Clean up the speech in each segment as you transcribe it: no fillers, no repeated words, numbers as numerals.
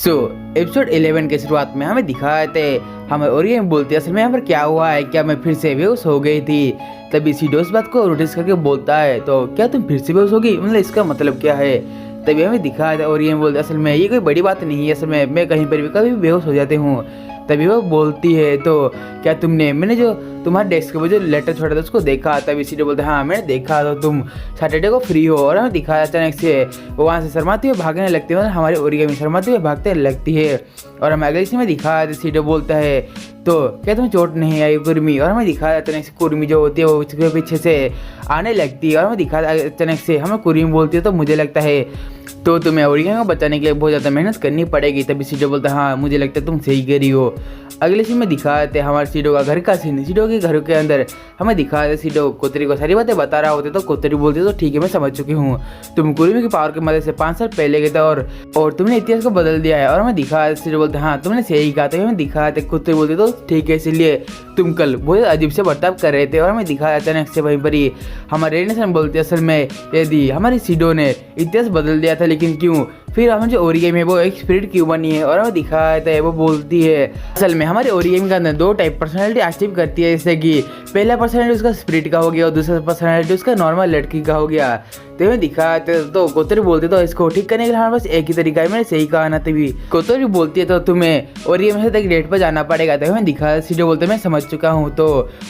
सो episode 11 के शुरुआत में हमें दिखाए थे हमें ओरियन बोलती है असल में यहाँ पर क्या हुआ है, क्या मैं फिर से बेहोश हो गई थी। तभी सीडो इस बात को नोटिस करके बोलता है तो क्या तुम फिर से बेहोश होगी, मतलब इसका मतलब क्या है। तभी हमें दिखाया था ओरियन बोलते असल में ये कोई बड़ी बात नहीं है, असल में मैं कहीं पर भी कभी भी बेहोश हो जाती हूँ। तभी वो बोलती है तो क्या मैंने जो तुम्हारे डेस्क पे जो लेटर छोड़ा था उसको देखा। तभी सीडो बोलते हाँ मैंने देखा, तो तुम सैटरडे को फ्री हो। और हमें दिखाया अचानक से वो वहाँ से शर्माती हुए भागने लगती है, मतलब हमारे ओरिगामी शर्माती हुए भागते लगती है। और हमें अगले में दिखाया सीडो बोलता है तो क्या तुम्हें चोट नहीं आई कुर्मी। और हमें दिखाया अचानक से कुर्मी जो होती है वो उसके पीछे से आने लगती है। और हमें दिखाया अचानक से हमें कुर्मी बोलती है तो मुझे लगता है तो तुम्हें ओरिगामी को बचाने के लिए बहुत ज़्यादा मेहनत करनी पड़ेगी। तभी सीडो बोलता है हाँ मुझे लगता है तुम सही कह रही हो। अगले सीन में दिखाते हमारे सीडो का घर का सीन। सीडो के घर के अंदर हमें दिखाते सीडो कोतरी को सारी बातें बता रहा होते तो कोतरी बोलती तो ठीक है मैं समझ चुकी हूँ, तुम कुर्मी की पावर की मदद से 5 साल पहले गए थे और तुमने इतिहास को बदल दिया है। और हमें दिखाया सीडो बोलते हाँ तुमने सही कहा था। हमें दिखाते कोतरी बोलते तो ठीक है इसलिए तुम कल बहुत अजीब से बर्ताव कर रहे थे। और हमें दिखाया अचानक से वहीं पर ही हमारे रेनेसन बोलते असल में यदि हमारी सीडो ने इतिहास बदल दिया था लेकिन क्यों, फिर हमें जो ओरिगामी है वो एक स्पिरिट क्यों बनी है। और हमें दिखाता है वो बोलती है असल में हमारे ओरिगामी के अंदर 2 टाइप पर्सनालिटी एक्टिव करती है, जैसे कि पहला पर्सनालिटी उसका स्पिरिट का हो गया और दूसरा पर्सनालिटी उसका नॉर्मल लड़की का हो गया। तो हमें दिखाते तो कोतरी बोलते तो इसको ठीक करने के लिए हमारे पास एक ही तरीका है, मैंने सही कहा ना। तभी कोतरी बोलती है तो तुम्हें ओरिगामी के साथ एक डेट पर जाना पड़ेगा। तो हमें दिखा सीडो बोलते मैं समझ चुका हूँ, तो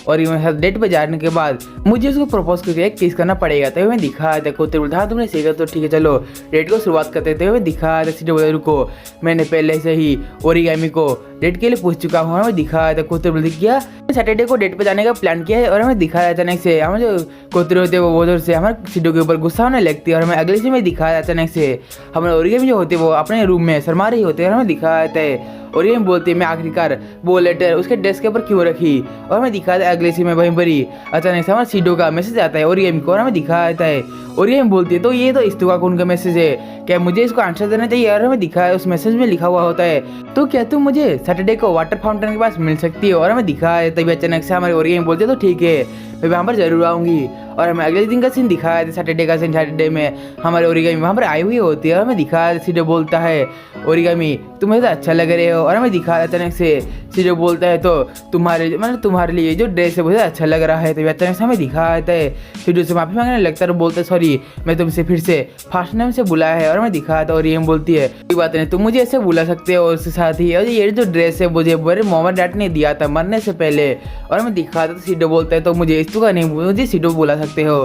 ओरिगामी के साथ डेट पर जाने के बाद मुझे उसको प्रपोज करके एक किस करना पड़ेगा। तो हमें दिखाया कोतरी बोलते हाँ तुमने सही कहा तो ठीक है चलो डेट को शुरुआत करते थे। हमें दिखाया सीडो बोलते रुको मैंने पहले से ही ओरिगामी को डेट के लिए पूछ चुका हूँ। हमें दिखाया था कोतरी बोलती क्या सैटरडे को डेट पे जाने का प्लान किया है। और हमें दिखाया अचानक से हमें जो कोतरी होते हैं वो जोर से हमारे सीडो के ऊपर गुस्सा होने लगती है। और हमें अगले से में दिखाया अचानक से हमारे ओरिगामी जो होते हैं वो अपने रूम में शर्मा रही होते हैं। और हमें दिखाया है ओरिगामी बोलती है मैं आखिरकार वो लेटर उसके डेस्क के ऊपर क्यों रखी। और हमें दिखाया अगले से में वहीं पर ही अचानक से हमारे सीडो का मैसेज आता है ओरिगामी को। और हमें दिखाया है ओरिगामी बोलती है तो ये तो इस्तुका कौन का मैसेज है, क्या मुझे इसको आंसर देना चाहिए। और हमें दिखाया उस मैसेज में लिखा हुआ होता है तो क्या तुम मुझे सैटरडे को वाटर फाउंटेन के पास मिल सकती हो। और हमें दिखाया तभी अचानक से हमारे ओरिगामी बोलते तो ठीक है मैं वहाँ पर जरूर आऊँगी। और हमें अगले दिन का सीन दिखाया था सैटरडे का सीन। सैटरडे में हमारे ओरिगामी वहाँ पर आई हुई होती है। और हमें दिखाया सीडो बोलता है ओरिगामी तुम्हें तो अच्छा लग रहे हो। और हमें दिखाया अचानक से सीडो बोलता है तो तुम्हारे लिए जो ड्रेस है मुझे अच्छा लग रहा है। तो अचानक से हमें दिखाता है सीडो से माफी मांगने लगता है और बोलता है सॉरी मैं तुमसे फिर से फास्ट नेम से बुलाया है। और हमें दिखाया था ओरिगामी बोलती है कोई बात नहीं तुम मुझे ऐसे बुला सकते हो। उसके साथ ही और ये जो ड्रेस है मुझे मेरे मॉम डैड ने दिया था मरने से पहले। और हमें दिखाता तो सीडो बोलता है तो मुझे इस्तुका नहीं मुझे सीडो बुला सकते हो।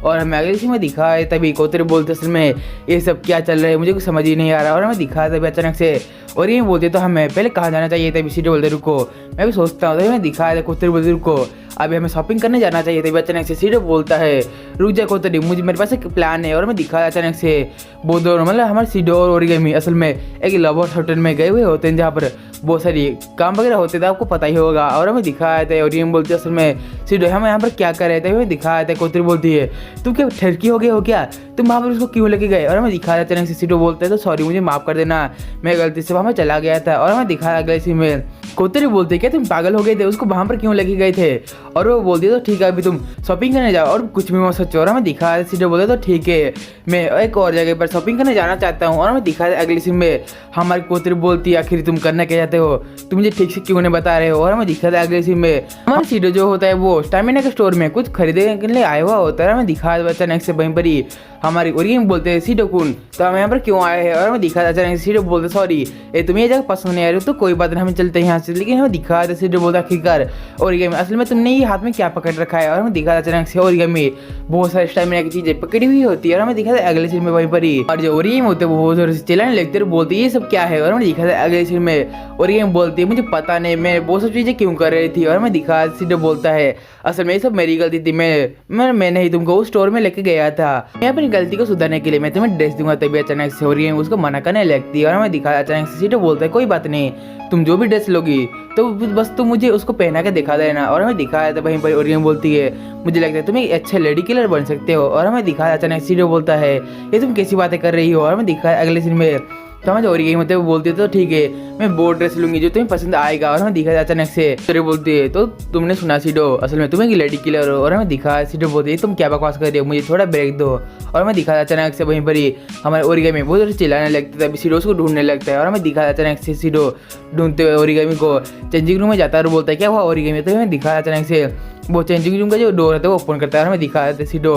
और हमें अगले सीन में दिखाया तभी कोतरी बोलते असल में ये सब क्या चल रहा है मुझे कुछ समझ ही नहीं आ रहा। और हमें दिखाया तभी अचानक से और ये बोलते तो हमें पहले कहाँ जाना चाहिए। तभी सीडो बोलते रुको मैं भी सोचता हूँ। तभी हमें दिखाया कोतरी बोलते रुको अभी हमें शॉपिंग करने जाना चाहिए। तभी अचानक से सीडो बोलता है रुक जा कोतरी मुझे मेरे पास एक प्लान है। और हमें दिखाया अचानक से वो दोनों मतलब हमारे सीडो और ओरिगामी असल में एक लवर्स होटल में गए हुए होते हैं जहाँ पर बहुत सारी काम वगैरह होते थे आपको पता ही होगा। और हमें दिखाया था ओरिगामी बोलती है असल में सीडो हम यहाँ पर क्या कर रहे थे। हमें दिखाया था कोतरी बोलती है तुम क्या ठरकी हो गए हो क्या, तुम वहाँ पर उसको क्यों लेके गए। और हमें दिखाया अचानक से सीडो बोलते हैं तो सॉरी मुझे माफ़ कर देना मैं गलती से वहाँ पर चला गया था। और हमें दिखाया अगले सीन में कोतरी बोलते हैं क्या तुम पागल हो गए थे उसको वहाँ पर क्यों लेके गए थे। और वो बोलती है तो ठीक है अभी तुम शॉपिंग करने जाओ और कुछ भी मत सोचो। और हमें दिखाया सीडो बोलते तो ठीक है मैं एक और जगह पर शॉपिंग करने जाना चाहता हूँ। और हमें दिखाया अगले सीन में हमारी कोतरी बोलती है आखिर तुम करना क्या चाहते हो, तुम मुझे ठीक से क्यों नहीं बता रहे हो। और हमें दिखाया अगले सीन में हमारा सीडो जो होता है वो स्टैमिना के स्टोर में कुछ खरीदने के लिए आया हुआ होता है। हमें दिखाया अचानक से वहीं पर ही हमारी ओरिगामी बोलते हैं सीडो कुन तो हम यहाँ पर क्यों आए हैं। और हमें दिखाया अचानक सीडो बोलते सॉरी ये तुम्हें ये जगह पसंद नहीं आ रही हो तो कोई बात नहीं हम चलते हैं यहाँ से। लेकिन हमें दिखाया सीडो बोलता आखिरकार ओरिगामी असल में तुमने ये हाथ में क्या पकड़ रखा है। और हमें दिखाया अचानक से ओरिगामी बहुत सारे स्टैमिना की चीजें पकड़ी हुई होती है। और हमें दिखाया अगले सीन में वहीं पर ही और जो ओरिगामी होते हैं वो जोर से चिल्लाने लगते हैं बोलते ये सब क्या है। और हमें दिखाया अगले सीन में ओरिगामी बोलती है मुझे पता नहीं मैं वो सब चीजें क्यों कर रही थी। और हमें दिखाया सीडो बोलता है असल में ये सब मेरी गलती थी मैंने ही तुमको उस स्टोर में लेके गया था, मैं अपनी गलती को सुधारने के लिए मैं तुम्हें ड्रेस दूंगा। तभी अचानक से ओरिगामी उसको मना करने लगती है। और हमें दिखाया अचानक से सीडो बोलता है कोई बात नहीं तुम जो भी ड्रेस लोगी तो बस तुम मुझे उसको पहना के दिखा देना। और हमें दिखाया था वहीं पर ओरिगामी बोलती है मुझे लगता है तुम एक अच्छे लेडी किलर बन सकते हो। और हमें दिखाया अचानक सीडो बोलता है ये तुम कैसी बातें कर रही हो। और हमें दिखाया अगले सीन में तो हमें जो ओरिगामी होते हैं वो बोलती है तो ठीक है मैं वो ड्रेस लूंगी जो तुम्हें पसंद आएगा। और हमें दिखाया अचानक से तो बोलती है तो तुमने सुना सीडो असल में तुम्हें लेडी किलर हो। और हमें दिखा सीडो बोलती है तुम क्या बकवास कर रही हो, मुझे थोड़ा ब्रेक दो। और हमें दिखा अचानक से वहीं पर ही हमारे ओरिगामी बहुत जोर से चिल्लाने लगता है, तभी सीडो उसको ढूंढने लगता है। और हमें दिखा अचानक से सीडो ढूंढते हुए ओरिगामी को चेंजिंग रूम में जाता है और बोलता है क्या हुआ ओरिगामी। तो हमें दिखा अचानक से वो चेंजिंग रूम का जो डोर है वो ओपन करता है। और हमें दिखा है सीडो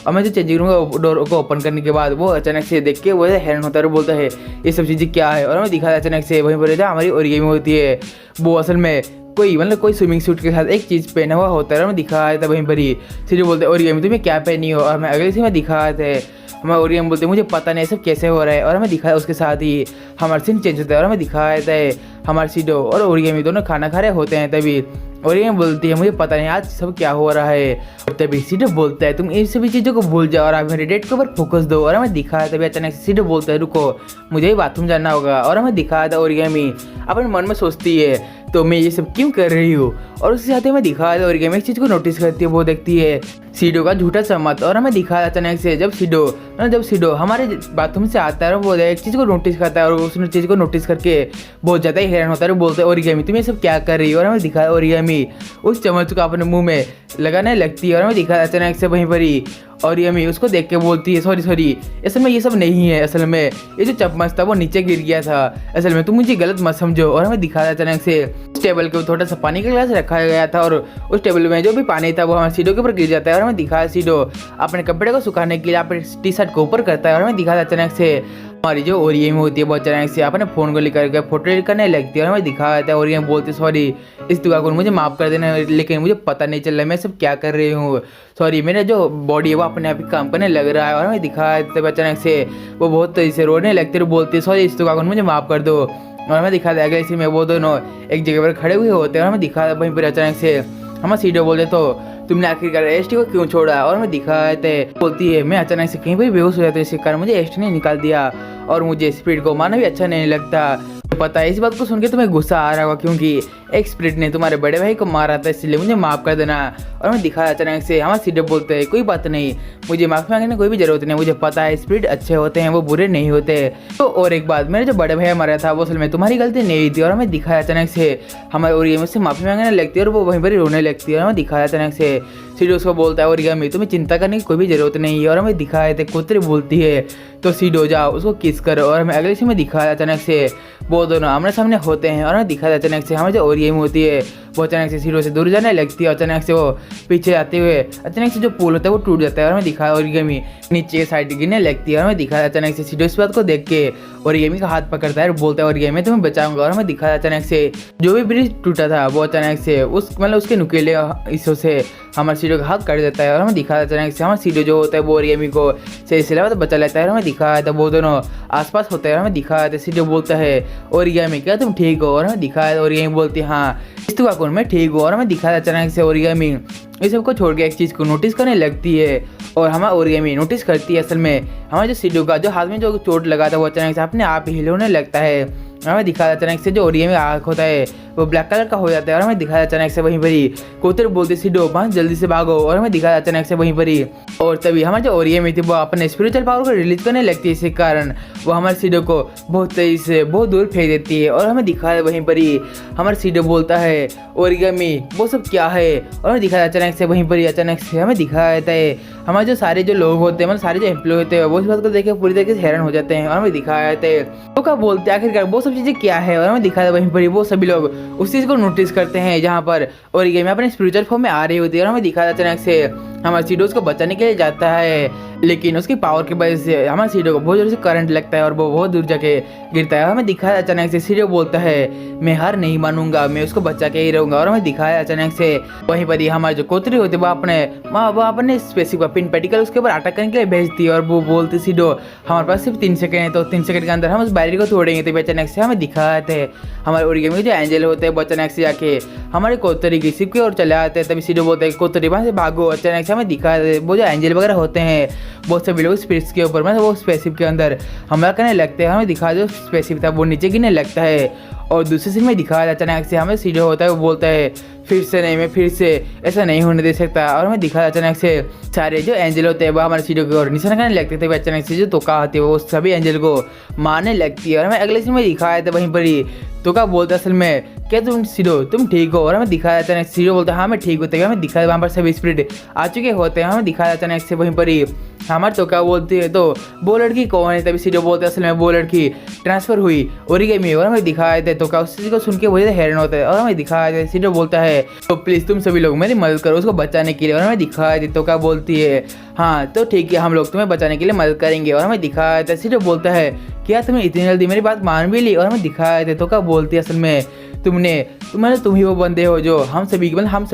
हमें जो चेंजिंग रूम का डोर को ओपन करने के बाद वो अचानक से देख के वो हैरान होता है और बोलता है ये सब चीज़ें क्या है। और हमें दिखा है अचानक से वहीं पर हमारी ओरिगामी होती है वो असल में कोई स्विमिंग सूट के साथ एक चीज़ पहना हुआ होता है। हमें दिखाया था वहीं पर ही सीडो बोलते हैं ओरिगामी तुम्हें क्या पहनी हो। और हमें अगले से मैं दिखाया था हमें ओरिगामी बोलते मुझे पता नहीं सब कैसे हो रहा है। और हमें दिखाया उसके साथ ही हमारा सीन चेंज होता है। और हमें दिखाया था हमारे सीडो और ओरिगामी दोनों खाना खा रहे होते हैं, तभी ओरिगामी बोलती है मुझे पता नहीं आज सब क्या हो रहा है। और तभी सीडो बोलता है तुम इन सभी चीज़ों को भूल जाओ और आप मेरे डेट के ऊपर फोकस दो। और हमें दिखाया तभी अचानक से सीडो बोलता है रुको मुझे ही बाथरूम जाना होगा। और हमें दिखाया था ओरिगामी अपने मन में सोचती है तो मैं ये सब क्यों कर रही हूँ। और उसके साथ ही हमें दिखाया था ओरिगामी एक चीज़ को नोटिस करती है, वो देखती है सीडो का झूठा सम्मत। और हमें दिखाया अचानक से जब सीडो हमारे बाथरूम से आता है वो एक चीज़ को नोटिस करता है और उस चीज़ को नोटिस करके बहुत ज़्यादा ही हैरान होता है और बोलता है ओरिगामी तुम ये सब क्या कर रही हो। और हमें दिखाया ओरिगामी उस चम्मच को अपने मुंह में लगाने लगती है। और हमें दिखाया अचानक से वहीं पर ही ओरिगामी उसको देख के बोलती है सॉरी असल में ये सब नहीं है, असल में ये जो चम्मच था वो नीचे गिर गया था, असल में तुम मुझे गलत मत समझो। और हमें दिखाया अचानक से उस टेबल के थोड़ा सा पानी का गिलास रखा गया था और उस टेबल में जो भी पानी था वो हमारे सीडो के ऊपर गिर जाता है। और हमें दिखाया सीडो अपने कपड़े को सुखाने के लिए अपने टी शर्ट को ऊपर करता है। और हमें दिखाया अचानक से हमारी जो ओरिगामी होती है वो अचानक से अपने फ़ोन को लेकर के फोटो करने लगती है। और हमें दिखाया था ओरिगामी बोलती सॉरी इस दुआ को मुझे माफ़ कर देना, लेकिन मुझे पता नहीं चल रहा मैं सब क्या कर रही हूँ, सॉरी मेरा जो बॉडी है वो अपने आप ही काम करने लग रहा है। और हमें दिखाया तब अचानक से वो बहुत तेजी से रोने लगती है और बोलती है सॉरी इस दुआ को मुझे माफ़ कर दो। और हमें दिखा था अगले सीन में वो दोनों एक जगह पर खड़े हुए होते हैं। और हमें दिखा वहीं पर अचानक से हमें सीडो बोलते तो तुमने आखिरकार एसटी को क्यों छोड़ा। और हमें दिखाया बोलती है मैं अचानक से कहीं पर बेहोश हो जाता हूँ, इसके कारण मुझे एसटी ने निकाल दिया और मुझे स्पिरिट को मारना भी अच्छा नहीं लगता। पता है इस बात को सुन के तुम्हें गुस्सा आ रहा होगा क्योंकि एक स्पिरिट ने तुम्हारे बड़े भाई को मारा था, इसलिए मुझे माफ़ कर देना। और हमें दिखाया अचानक से हमारे सीडो बोलते हैं कोई बात नहीं, मुझे माफ़ी मांगने की कोई भी ज़रूरत नहीं, मुझे पता है स्पिरिट अच्छे होते हैं वो बुरे नहीं होते। तो और एक बात मेरे जो बड़े भाई मारा था वो असल में तुम्हारी गलती नहीं थी। और हमें दिखाया अचानक से हमारे ओरिगामी से माफ़ी मांगने लगती है और वो वहीं पर ही रोने लगती है। और हमें दिखाया अचानक से सीडो उसको बोलता है ओरिगामी तुम्हें चिंता करने की कोई भी ज़रूरत नहीं है। और हमें दिखाया था कुतरी बोलती है तो सीडो जाओ उसको किस करो। और हमें अगले सीन में दिखाया अचानक से वो दोनों आमने सामने होते हैं। और हमें दिखाया अचानक से हमारी जो ओरिगामी होती है वो अचानक से सीडो से दूर जाने लगती है। अचानक से वो पीछे आते हुए अचानक से जो पुल होता है वो टूट जाता है। और हमें दिखाया ओरिगामी नीचे साइड गिरने लगती है। और हमें दिखाया अचानक से सीडो इस बात को देख के ओरिगामी का हाथ पकड़ता है और बोलता है ओरिगामी मैं तुम्हें बचाऊंगा। और हमें दिखाया अचानक से जो भी ब्रिज टूटा था वो अचानक से उसके नुकीले हिस्सों से हमारे सीडो का हाथ काट देता है। और हमें दिखाया अचानक से हमारा सीडो जो होता है वो ओरिगामी को सही सलामत बचा लेता है। और हमें दिखाया था वो दोनों आसपास होते हैं। और हमें दिखाया था सीडो बोलता है ओरिगामी क्या तुम ठीक हो। और हमें दिखाया ओरिगामी बोलती है हाँ इस दुआ को मैं ठीक हूँ। और हमें दिखाया अचानक से ओरिगामी इस सबको छोड़ के एक चीज़ को नोटिस करने लगती है। और हमारा ओरिगामी नोटिस करती है असल में हमारे जो सीडो का जो हाथ में जो चोट लगा था वो अचानक से अपने आप ही हिलने लगता है। हमें दिखाया अचानक से जो ओरिगामी आँख होता है वो ब्लैक कलर का हो जाता है। और हमें दिखाया अचानक से वहीं पर ही कोतर बोलते सीडो बस जल्दी से भागो। और हमें दिखाया अचानक से वहीं पर ही और तभी हमारी जो ओरिगामी थी वो अपने स्पिरिचुअल पावर को रिलीज करने लगती है, इसी कारण वो हमारे सीडो को बहुत तेजी से बहुत दूर फेंक देती है। और हमें दिखाया वहीं पर ही हमारा सीडो बोलता है ओरिगामी वो सब क्या है। और हमें दिखाया अचानक से वहीं पर ही अचानक से हमें दिखाया जाता है हमारे जो सारे जो लोग होते हैं मतलब सारे जो एम्प्लॉय होते हैं वो इस बात को देख के पूरी तरीके से हैरान हो जाते हैं। और हमें दिखाया जाता है तो क्या बोलते हैं आखिरकार वो सब चीज़ें क्या है। और हमें दिखाया वहीं पर ही वो सभी लोग उस चीज़ को नोटिस करते हैं जहाँ पर ओरिगामी अपने स्पिरिचुअल फॉर्म में आ रही होती है। और हमें दिखाया अचानक से हमारे सीडो उसको बचाने के लिए जाता है, लेकिन उसकी पावर की वजह से हमारे सीडो को बहुत जोर से करंट लगता है और वो बहुत दूर जाके गिरता है। हमें दिखाया अचानक से सीडो बोलता है मैं हार नहीं मानूंगा, मैं उसको बचा के ही रहूंगा। और हमें दिखाया अचानक से वहीं पर ही हमारे जो कोतरी होती है वो अपने स्पेसिफिक पिन पेटिकल उसके ऊपर अटैक करने के लिए भेजती है। और वो बोलती सीडो हमारे पास सिर्फ 3 सेकंड है, तो 3 सेकंड के अंदर हम उस बैरियर को तोड़ेंगे। तो अचानक से हमें दिखाया थे हमारे ओरिगामी जो एंजल होते हैं वो अचानक से जाके हमारे कोतरी की शिप की ओर चले आते हैं। तभी सीडो बोलते हैं कोतरी वहाँ से भागो। अचानक से हमें दिखाया वो जो एंजल वगैरह होते हैं बहुत सभी लोग स्पेस के ऊपर मतलब वो स्पेसशिप के अंदर हमला करने लगते हैं। हमें दिखाया जो स्पेसशिप था वो नीचे गिरने लगता है। और दूसरे सीन में दिखाया अचानक से हमें सीडो होता है वो बोलता है फिर से नहीं, मैं फिर से ऐसा नहीं होने दे सकता। और हमें दिखा अचानक से सारे जो एंजल होते हैं वो हमारे सीडो की ओर निशाना करने लगते थे। अचानक से जो तोका आती है वो सभी एंजल को मारने लगती है। और हमें अगले सीन में दिखाया था वहीं पर ही तोका बोलता असल में क्या तुम सीडो तुम ठीक हो। और हमें दिखाया अचानक सीडो बोलता है हाँ मैं ठीक होता है। हमें दिखाया वहाँ पर सभी स्पिरिट आ चुके होते हैं। हमें दिखाया अचानक से वहीं पर ही हमारे तोका बोलती है तो वो लड़की कौन है। तभी सीडो बोलते असल में वो लड़की ट्रांसफर हुई ओरिगामी। और हमें दिखाया था तोका उस चीज़ को सुन के वजह हैरान होता है। और हमें दिखाया था सीडो बोलता है तो प्लीज़ तुम सभी लोग मेरी मदद करो उसको बचाने के लिए। और हमें दिखाया था तोका बोलती है हाँ तो ठीक है हम लोग तुम्हें बचाने के लिए मदद करेंगे। और हमें दिखाया था सीडो बोलता है क्या तुमने इतनी जल्दी मेरी बात मान भी ली। और हमें दिखाया था तोका बोलती है असल में तुम ही वो बंदे हो जो हम सभी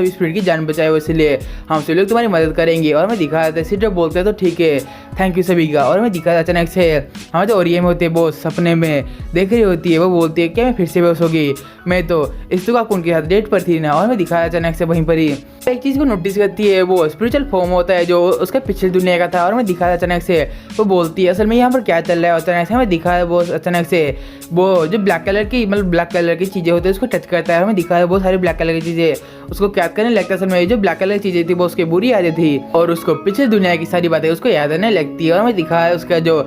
स्पिरिट की जान बचाए हो, इसलिए हम सभी लोग तुम्हारी मदद करेंगे। और हमें दिखाया था सीडो बोलते हैं तो ठीक है थैंक यू सभी का। और हमें दिखाया अचानक से हमें तो ओरिगामी होती है वो सपने में देख रही होती है। वो बोलती है क्या मैं फिर से बेहोश होगी, मैं तो इस तुका उनके साथ डेट पर थी ना। और हमें दिखाया अचानक से वहीं पर ही एक चीज़ को नोटिस करती है वो स्पिरिचुअल फॉर्म होता है जो उसका पिछले दुनिया का था। और हमें दिखाया अचानक से वो बोलती है असल में यहाँ पर क्या चल रहा है। अचानक से हमें दिखाया वो अचानक से वो जो ब्लैक कलर की चीज़ें होती है उसको टच करता है। हमें दिखाया बहुत सारी ब्लैक कलर की चीज़ें उसको क्या करने लगता है। असल में जो ब्लैक कलर की चीज़ें थी वो उसकी बुरी यादें थी और उसको पिछले दुनिया की सारी बातें उसको याद आने लगती है। और हमें दिखाया उसका जो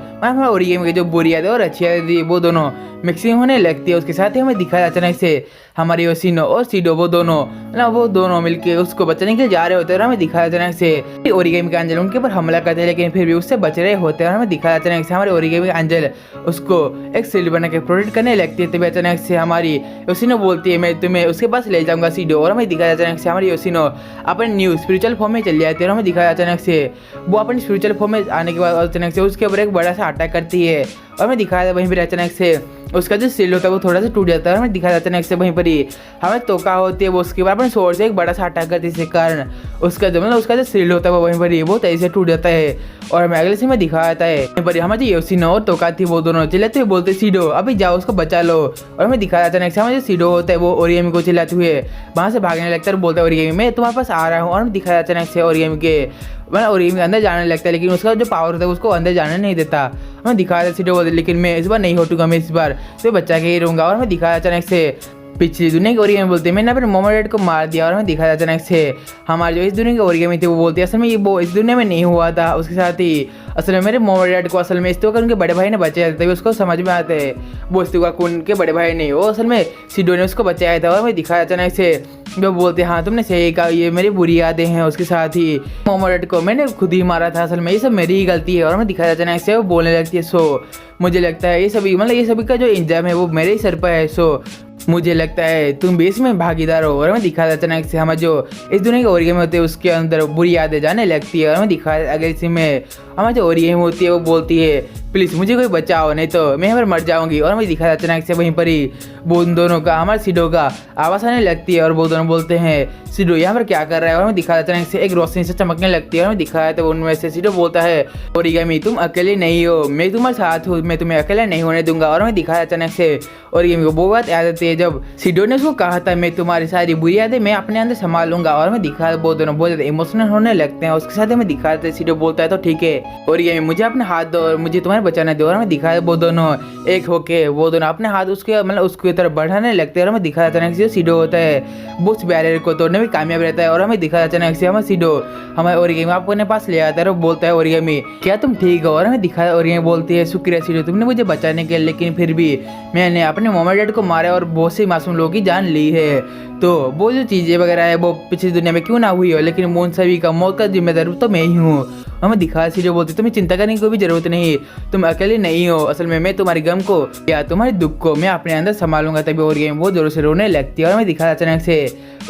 ओरिगामी की जो बुरी यादें और अच्छी यादें थी वो दोनों मिक्सिंग होने लगती है। उसके साथ ही हमें दिखाया अचानक से हमारे योशिनो और सीडो वो दोनों मिलके उसको बचाने के लिए जा रहे होते हैं। और हमें दिखाया अचानक से ओरिगामी का एंजल उनके ऊपर हमला करते हैं लेकिन फिर भी उससे बच रहे होते हैं। और हमें दिखाया अचानक से हमारे ओरिगामी का एंजल उसको एक शील्ड बना के प्रोटेक्ट करने लगती है। तभी अचानक से हमारी योशिनो बोलती है मैं तुम्हें उसके पास ले जाऊंगा सीडो। और हमें दिखाया अचानक से हमारी योशिनो अपने न्यू स्पिरिचुअल फॉर्म में चली जाती है। और हमें दिखाया अचानक से वो अपनी स्पिरिचुअल फॉर्म में आने के बाद अचानक से उसके ऊपर एक बड़ा सा अटैक करती है। और हमें दिखाया वहीं पर अचानक से उसका जो शील्ड होता है वो थोड़ा सा टूट जाता है। हमें दिखाया अचानक से वहीं पर ही हमें तोका होती है वो उसके बाद अपने स्वॉर्ड से एक बड़ा सा अटैक करती है जिसके कारण उसका जो शील्ड होता है वो वहीं पर ही बहुत तेजी से टूट जाता है। और हमें अगले सीन में दिखाया जाता है वहीं पर हमारे जो योशिनो और तोका थी वो दोनों चिल्लाते हुए बोलते सीडो अभी जाओ उसको बचा लो। और हमें दिखाया अचानक से हमारे जो सीडो होता है वो ओरिगामी को चिल्लाते हुए वहाँ से भागने लगता है और बोलता है ओरिगामी मैं तुम्हारे पास आ रहा हूँ। और हमें दिखाया अचानक से ओरिगामी के ओरिगामी अंदर जाने लगता है लेकिन उसका जो पावर होता है उसको अंदर जाने नहीं देता। हमें दिखाया सीडो बोलते लेकिन मैं इस बार नहीं हटूंगा, मैं इस बार तो बच्चा के ही रहूँगा। और हमें दिखाया अचानक से पिछली दुनिया की ओरिगामी बोलते हैं मैंने अपने मोमो डैड को मार दिया। और हमें दिखाया अचानक से हमारे जो इस दुनिया की ओरिगामी थी वो बोलती है असल में ये वो इस दुनिया में नहीं हुआ था। उसके साथ ही असल में मेरे मोमो डैड को असल में इस उनके बड़े भाई ने बचाया था तभी उसको समझ में आते हैं वो इस उनके बड़े भाई नहीं वो असल में सीडो ने उसको बचाया था। और हमें दिखाया अचानक से वो बोलते हैं हाँ तुमने सही कहा ये मेरी बुरी यादें हैं। उसके साथ ही मोमो डैड को मैंने खुद ही मारा था, असल में ये सब मेरी ही गलती है। और हमें दिखाया अचानक से वो बोलने लगती है सो मुझे लगता है ये सभी का जो इंजाम है वो मेरे ही सर पर है। सो मुझे लगता है तुम भी इसमें भागीदार हो। और हमें दिखाया अचानक से हमारे जो इस दुनिया के ओरिगामी होते हैं उसके अंदर बुरी यादें जाने लगती है। और हमें दिखाया अगले सीन में हमारी जो ओरिगामी होती है वो बोलती है प्लीज़ मुझे कोई बचाओ नहीं तो मैं यहाँ पर मर जाऊंगी। और हमें दिखाया अचानक से वहीं पर ही वो उन दोनों का हमारे सीडो का आवाज़ आने लगती है और वो दोनों बोलते हैं सीडो यहाँ पर क्या कर रहा है। और हमें दिखाया अचानक से एक रोशनी से चमकने लगती है। और हमें दिखाया तो उनमें से सीडो बोलता है ओरिगामी तुम अकेले नहीं हो, मैं तुम्हारे साथ हूँ, मैं तुम्हें अकेला नहीं होने दूंगा। और हमें दिखाया अचानक से ओरिगामी को वो बात याद आती है जब सीडो ने उसको कहा था मैं तुम्हारी सारी बुरी यादें मैं अपने अंदर संभाल लूंगा। और हमें दिखाया वो दोनों बहुत ज़्यादा इमोशनल होने लगते हैं। उसके साथ हमें दिखाया था सीडो बोलता है तो ठीक है ओरिगामी मुझे अपने हाथ दो और मुझे तुम्हें बचाना दो। और हमें दिखाया वो दोनों एक होके वो दोनों अपने हाथ उसकी तरफ बढ़ाने लगते हैं। और हमें दिखाया अचानक से सीडो होता है वो उस बैरियर को तोड़ने में कामयाब रहता है। और हमें दिखाया अचानक से हमें सीडो हमारे ओरिगामी आपको अपने पास ले आता है और बोलता है ओरिगामी क्या तुम ठीक हो। और हमें दिखाया ओरिगामी बोलती है शुक्रिया सीडो तुमने मुझे बचाने के लेकिन फिर भी मैंने अपने मोमो डैड को मारा और बहुत से मासूम लोगों की जान ली है तो वो जो चीज़ें वगैरह है वो पिछली दुनिया में क्यों ना हुई हो लेकिन उन सभी का मौत का जिम्मेदार तो मैं ही हूँ। हमें दिखाया सीडो बोलती तुम्हें चिंता करने की कोई भी जरूरत नहीं, तुम अकेले नहीं हो, असल में मैं तुम्हारे गम को या तुम्हारे दुख को मैं अपने अंदर संभालूंगा। तभी ओरिगामी बहुत जोरों से रोने लगती है। और हमें दिखाया अचानक से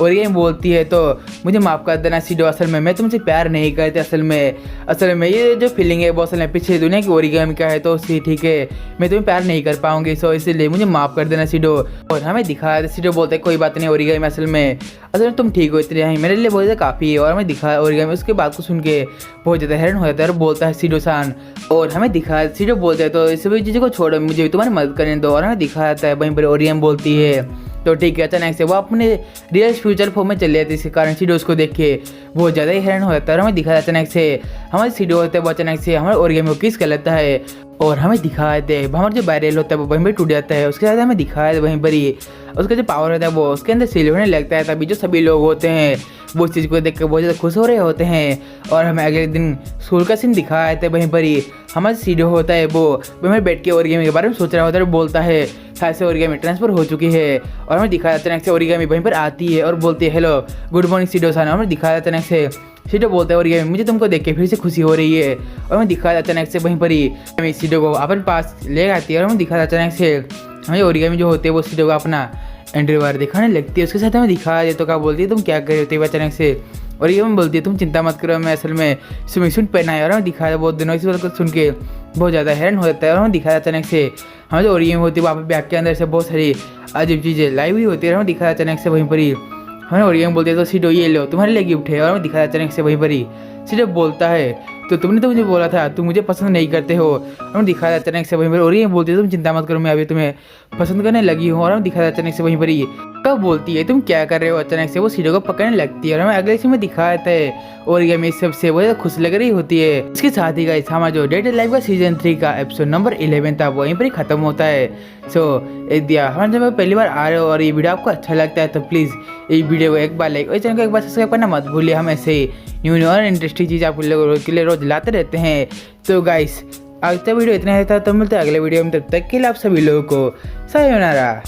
ओरिगामी बोलती है तो मुझे माफ़ कर देना सीडो, असल में मैं तुमसे प्यार नहीं करती, असल में ये जो फीलिंग है वो असल में पिछली दुनिया की ओरिगामी का है तो ठीक है मैं तुम्हें प्यार नहीं कर पाऊंगी सो इसीलिए मुझे माफ़ कर देना सीडो। और हमें दिखाया सीडो बोलते है कोई बात नहीं ओरिगामी असल में तुम ठीक हो इतने मेरे लिए बहुत ज़्यादा काफ़ी है। और हमें दिखाया ओरिगामी उसके बात को सुन के बहुत ज़्यादा हैरान हो जाता है और बोलता है सीडो सान। और हमें दिखाया सीडो बोलता है तो इस सभी चीज़ों को छोड़ो मुझे भी तुम्हारी मदद करने दो। और हमें दिखाया जाता है वहीं पर ओरिगामी बोलती है तो ठीक है। अचानक से वो अपने रियल फ्यूचर फॉर्म में चले जाते इसके कारण सीडो उसको देख के बहुत ज़्यादा ही हैरान हो जाता है। और हमें दिखाया अचानक से हमारे सीडो होते हैं वो अचानक से हमारे ओरिगामी को किस कर लेता है। और हमें दिखाए थे हमारा जो बैरियर होता है वो वहीं पर टूट जाता है, उसके साथ हमें दिखाया है वहीं पर ही उसका जो पावर होता है वो उसके अंदर सील होने लगता है। तभी जो सभी लोग होते हैं वो इस चीज़ को देख कर बहुत ज़्यादा खुश हो रहे होते हैं। और हमें अगले दिन स्कूल का सीन दिखाया था, वहीं पर ही हमारा सीडो होता है वो वहीं पर बैठ के ओरिगामी के बारे में सोच रहा होता है और बोलता है शायद से ओरिगामी ट्रांसफर हो चुकी है। और हमें दिखाया अचानक से ओरिगामी वहीं पर आती है और बोलती है हेलो गुड मॉर्निंग सीडो सान। हमें दिखाया अचानक से सीडो बोलता है ओरिगामी मुझे तुमको देख के फिर से खुशी हो रही है। और हमें दिखाया अचानक से वहीं पर ही हमें सीडो को अपने पास ले आती है और हमें दिखाया अचानक से हमें ओरिगामी जो होते हैं वो सीडो को अपना अंडरवेयर दिखाने लगती है। उसके साथ हमें दिखाया जाए तो क्या बोलती है तुम क्या कर रहे होते हो अचानक से। और ये बोलती है तुम चिंता मत करो मैं असल में स्विमिंग सूट पहना है। और हमें दिखाया बहुत दिनों इस बात को सुन के बहुत ज़्यादा हैरान हो जाता है। और हमें दिखाया अचानक से हमें जो ओरिगामी होती है वहाँ पर बैग के अंदर से बहुत सारी अजीब चीज़ें लाई हुई होती है। और हमें दिखाया अचानक से वहीं पर ही हमें ओरिगामी बोलते हैं तो सीडो ये लो तुम्हारे लिए गिफ्ट है। और हमें दिखाया अचानक से वहीं पर ही सीडो बोलता है तो तुमने तो मुझे बोला था तुम मुझे पसंद नहीं करते हो। हमें दिखाया अचानक से वहीं पर ओरिगामी बोलती है तुम चिंता मत करो मैं अभी तुम्हें पसंद करने लगी हूँ। और हमें दिखाया अचानक से वहीं पर ही कब बोलती है तुम क्या कर रहे हो। अचानक से वो सीडो को पकड़ने लगती है और हमें अगले सीन में दिखाया जाता है ओरिगामी सबसे वो खुश लग रही होती है। इसके साथ ही गाइस हमारा जो डेट लाइफ का सीजन 3 का एपिसोड नंबर 11 था वहीं पर ही खत्म होता है। सो दिया हमारे जब पहली बार आ रहे हो और ये वीडियो आपको अच्छा लगता है तो प्लीज़ ये वीडियो को एक बार लाइक और चैनल को एक बार सब्सक्राइब करना मत भूलिए। हम ऐसे न्यू और इंटरेस्टिंग चीज़ आपके लोगों के लिए रोज लाते रहते हैं। तो गाइस आज का वीडियो इतना ही था, तो मिलते हैं अगले वीडियो में, तब तक के लिए आप सभी लोगों को सायोनारा।